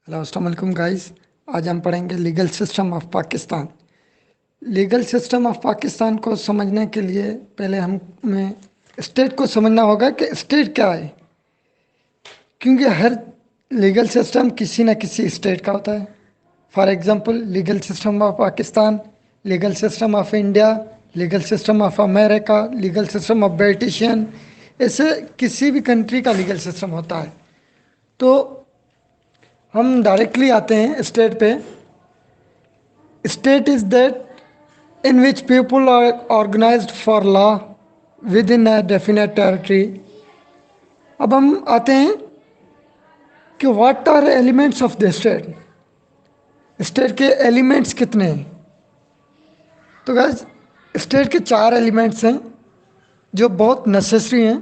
Hello अस्सलाम वालेकुम guys. आज हम पढ़ेंगे legal system of Pakistan. Legal system of Pakistan को समझने के लिए पहले हमें स्टेट को समझना होगा कि स्टेट क्या है, क्योंकि हर लीगल सिस्टम किसी न किसी स्टेट का होता है। For example legal system of Pakistan, legal system of India, legal system of America, legal system of Britain, ऐसे किसी भी कंट्री का लीगल सिस्टम होता है। तो हम डायरेक्टली आते हैं स्टेट पे। State is that in which people are organized for law within a definite territory. अब हम आते हैं कि what are elements of the state. State के एलिमेंट्स कितने हैं? तो गाइस, स्टेट के चार एलिमेंट्स हैं जो बहुत नेसेसरी हैं।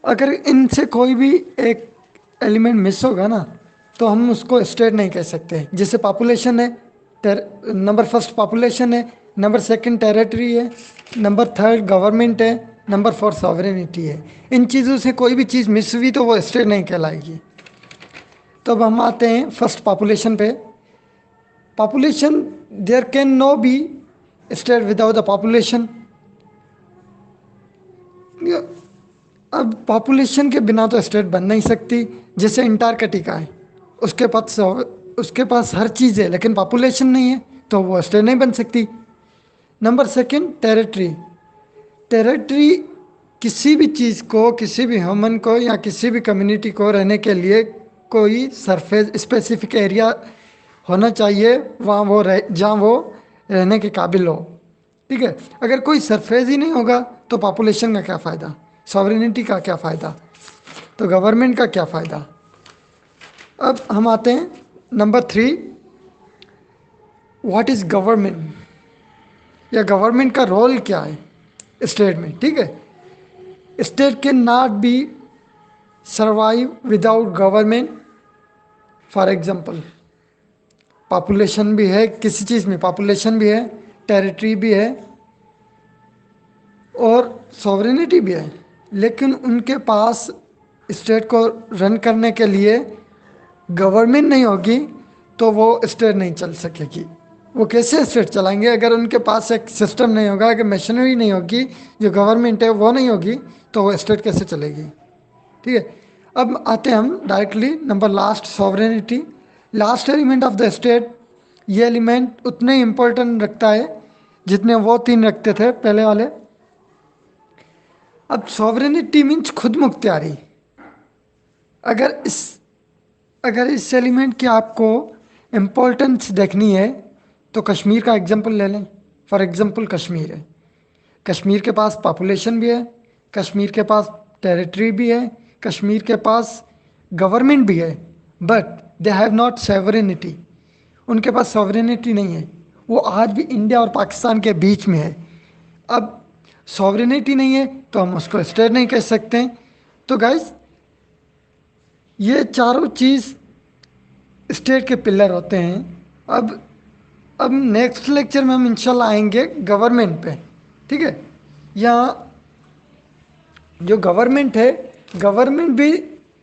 अगर इनसे कोई भी एक एलिमेंट मिस होगा ना, तो हम उसको स्टेट नहीं कह सकते। जैसे पॉपुलेशन है, नंबर फर्स्ट पॉपुलेशन है, नंबर सेकंड टेरिटरी है, नंबर थर्ड गवर्नमेंट है, नंबर फोर सॉवरेनिटी है। इन चीज़ों से कोई भी चीज़ मिस हुई तो वो स्टेट नहीं कहलाएगी। तो अब हम आते हैं फर्स्ट पॉपुलेशन पे। Population, there can no be state without the population. अब पॉपुलेशन के बिना तो स्टेट बन नहीं सकती। जैसे इंटार्कटिका है, उसके पास हर चीज़ है लेकिन पॉपुलेशन नहीं है, तो वो स्टेट नहीं बन सकती। Number second territory. टेरिटरी किसी भी चीज़ को, किसी भी ह्यूमन को या किसी भी कम्युनिटी को रहने के लिए कोई सरफेस स्पेसिफिक एरिया होना चाहिए वहाँ वो रह जहाँ वो रहने के काबिल हो। ठीक है, अगर कोई सरफेस ही नहीं होगा तो पॉपुलेशन का क्या फ़ायदा, सॉवरेनिटी का क्या फ़ायदा, तो गवर्नमेंट का क्या फ़ायदा। अब हम आते हैं number three, what is government, या गवर्नमेंट का रोल क्या है स्टेट में। ठीक है, state can not be survive without government. For example, population भी है, किसी चीज़ में पॉपुलेशन भी है, टेरिटरी भी है और सॉवरेनिटी भी है, लेकिन उनके पास स्टेट को रन करने के लिए गवर्नमेंट नहीं होगी तो वो स्टेट नहीं चल सकेगी। वो कैसे स्टेट चलाएंगे अगर उनके पास एक सिस्टम नहीं होगा, अगर मशीनरी नहीं होगी, जो गवर्नमेंट है वो नहीं होगी, तो वो स्टेट कैसे चलेगी। ठीक है, अब आते हैं हम directly number last, sovereignty, last element of the state. ये एलिमेंट उतने इम्पोर्टेंट रखता है जितने वो तीन रखते थे पहले वाले। अब सॉवरेनिटी मीन्स खुद मुख्तियारी। अगर इस अगर इस एलिमेंट की आपको इम्पोर्टेंस देखनी है तो कश्मीर का एग्जांपल ले लें। फॉर एग्जांपल कश्मीर है, कश्मीर के पास पॉपुलेशन भी है, कश्मीर के पास टेरिटरी भी है, कश्मीर के पास गवर्नमेंट भी है, but they have not sovereignty. उनके पास सॉवरेनिटी नहीं है, वो आज भी इंडिया और पाकिस्तान के बीच में है। अब सॉवरेनिटी नहीं है तो हम उसको स्टेट नहीं कह सकते हैं। तो गाइस, ये चारों चीज़ स्टेट के पिलर होते हैं। अब नेक्स्ट लेक्चर में हम इंशाल्लाह आएंगे गवर्नमेंट पे। ठीक है, यहाँ जो गवर्नमेंट है, गवर्नमेंट भी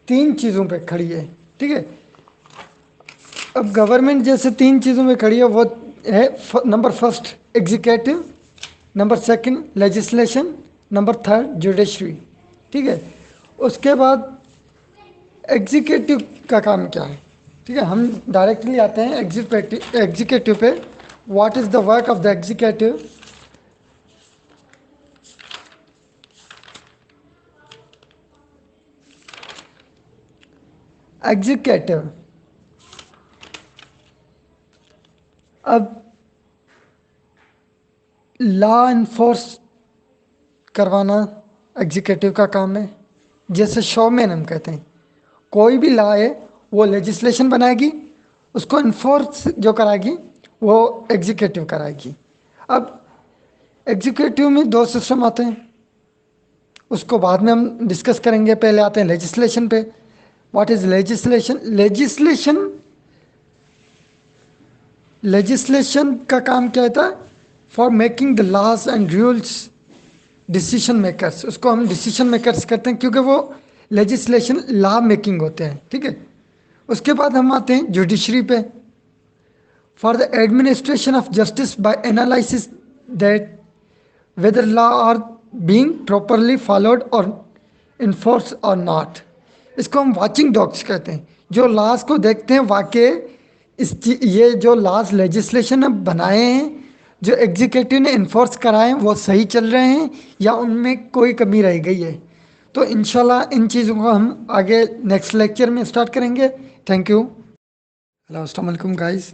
तीन चीज़ों पे खड़ी है। ठीक है, अब गवर्नमेंट जैसे तीन चीज़ों में खड़ी है वो है number first executive, number second legislation, number third judiciary. ठीक है, उसके बाद एग्जीक्यूटिव का काम क्या है। ठीक है, हम डायरेक्टली आते हैं एग्जीक्यूटिव पे। What is the work of the executive. Executive अब लॉ इन्फोर्स करवाना एग्जीक्यूटिव का काम है। जैसे शोमैन हम कहते हैं, कोई भी लॉ है वो लेजिस्लेशन बनाएगी, उसको इन्फोर्स जो कराएगी वो एग्जीक्यूटिव कराएगी। अब एग्जीक्यूटिव में दो सिस्टम आते हैं, उसको बाद में हम डिस्कस करेंगे। पहले आते हैं लेजिस्लेशन पे। What is legislation. लेजिस्लेशन का काम क्या होता है, for making the laws and rules decision makers. उसको हम डिसीजन मेकर्स करते हैं क्योंकि वो लेजिस्लेशन लॉ मेकिंग होते हैं। ठीक है, उसके बाद हम आते हैं जुडिशरी पे। For the administration of justice by analysis that whether law are being properly followed or enforced or not। इसको हम वाचिंग डॉग्स कहते हैं, जो लॉज को देखते हैं वाकई ये जो लॉज लेजिस्लेशन बनाए हैं, जो एग्जीक्यूटिव ने इन्फोर्स कराए हैं वो सही चल रहे हैं या उनमें कोई कमी रह गई है। तो इंशाल्लाह इन चीज़ों को हम आगे नेक्स्ट लेक्चर में स्टार्ट करेंगे। Thank you. हेलो अस्सलाम वालेकुम गाइस।